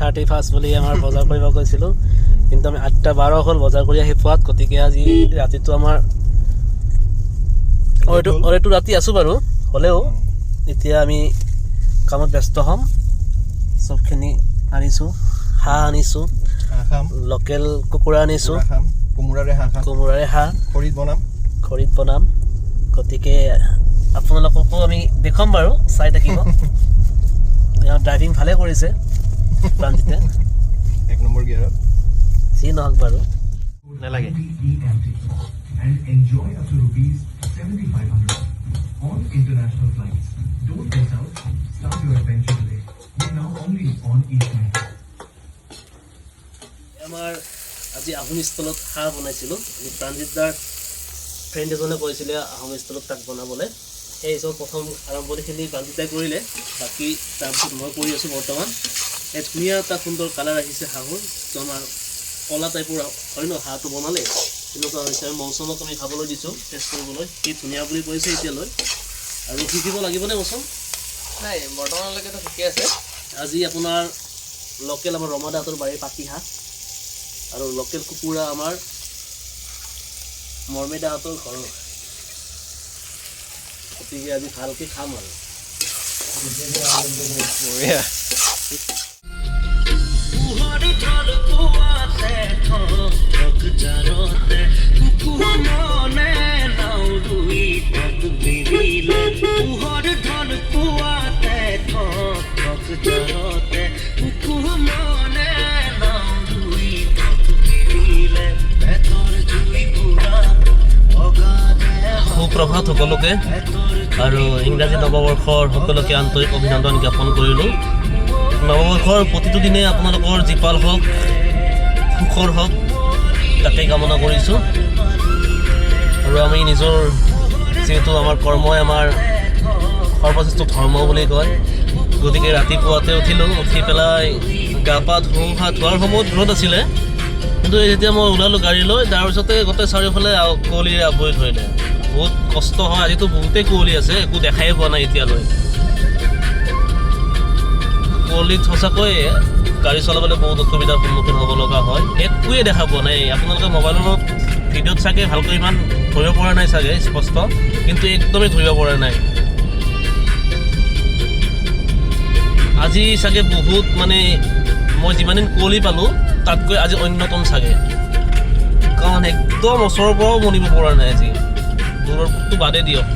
31 বুলি আমাৰ বজাৰ কৰিব গৈছিলোঁ, কিন্তু আমি 8:12 হ'ল বজাৰ কৰি আহি পোৱাত। গতিকে আজি ৰাতিটো আমাৰ অলৰেডি ৰাতি আছোঁ বাৰু, হ'লেও এতিয়া আমি কামত ব্যস্ত হ'ম। চবখিনি আনিছোঁ, হাঁহ আনিছোঁ, লোকেল কুকুৰা আনিছোঁ, কোমোৰাৰে হাঁহ খৰিত বনাম। গতিকে আপোনালোককো আমি দেখুৱাম বাৰু, চাই থাকিব। ড্ৰাইভিং ভালে কৰিছে প্ৰাঞ্জিতে, 1 নম্বৰ গিয়াৰত। যি নহওক বাৰু নালাগে। And enjoy up to rupees 7,500 on international flights. Don't miss out. Start your adventure today. We're now only on EastNet. আমাৰ আজি আহোম স্থলত হাঁহ বনাইছিলোঁ। প্ৰাঞ্জিত দাৰ ফ্ৰেণ্ড এজনে কৈছিলে আহোম স্থলত তাক বনাবলৈ, সেই হিচাপত প্ৰথম আৰম্ভণিখিনি প্ৰাঞ্জিত দাই কৰিলে, বাকী তাৰপিছত মই কৰি আছোঁ বৰ্তমান। এই ধুনীয়া এটা সুন্দৰ কালাৰ আহিছে হাঁহৰ, যিটো আমাৰ কলা টাইপৰ হয় ন হাঁহটো বনালে, তেনেকুৱা হৈছে। আমি মৌচুমক আমি খাবলৈ দিছোঁ টেষ্ট কৰিবলৈ, সি ধুনীয়া বুলি কৈছে এতিয়ালৈ। আৰু শিকিব লাগিবনে মৌচুম? নাই, বৰ্তমানলৈকেতো ঠিকে আছে। আজি আপোনাৰ লোকেল আমাৰ ৰমাদাহঁতৰ বাৰীৰ পাতি হাঁহ আৰু লোকেল কুকুৰা আমাৰ মৰ্মেদাহঁতৰ ঘৰৰ। গতিকে আজি ভালকৈ খাম আৰু। সুপ্ৰভাত সকলোকে, আৰু ইংৰাজী নৱবৰ্ষৰ সকলোকে আন্তৰিক অভিনন্দন জ্ঞাপন কৰিলোঁ। নৱবৰ্ষৰ প্ৰতিটো দিনে আপোনালোকৰ জীপাল হওক, সুখৰ হওক, তাকে কামনা কৰিছোঁ। আৰু আমি নিজৰ যিহেতু আমাৰ কৰ্মই আমাৰ সৰ্বশ্ৰেষ্ঠ ধৰ্ম বুলি কয়, গতিকে ৰাতিপুৱাতে উঠিলোঁ, উঠি পেলাই গা পা ধোৱাৰ সময়ত ৰ'দ আছিলে, কিন্তু যেতিয়া মই ওলালোঁ গাড়ী লৈ, তাৰপিছতে গোটেই চাৰিওফালে কুঁৱলীৰে আৱৰি ধৰিলে। বহুত কষ্ট হয়, আজিতো বহুতেই কুঁৱলী আছে, একো দেখাই পোৱা নাই এতিয়ালৈ। কুঁৱলীত সঁচাকৈ গাড়ী চলাবলৈ বহুত অসুবিধাৰ সন্মুখীন হ'ব লগা হয়। একোৱে দেখা পোৱা নাই। আপোনালোকে মোবাইলৰ ভিডিঅ'ত চাগে ভালকৈ ইমান ধৰিব পৰা নাই চাগে স্পষ্ট, কিন্তু একদমেই ধৰিব পৰা নাই। আজি চাগে বহুত মানে মই যিমানদিন কুঁৱলী পালোঁ তাতকৈ আজি অন্যতম চাগে, কাৰণ একদম ওচৰৰ পৰাও মনিব পৰা নাই আজি। দূৰৰটো বাদে দিয়ক।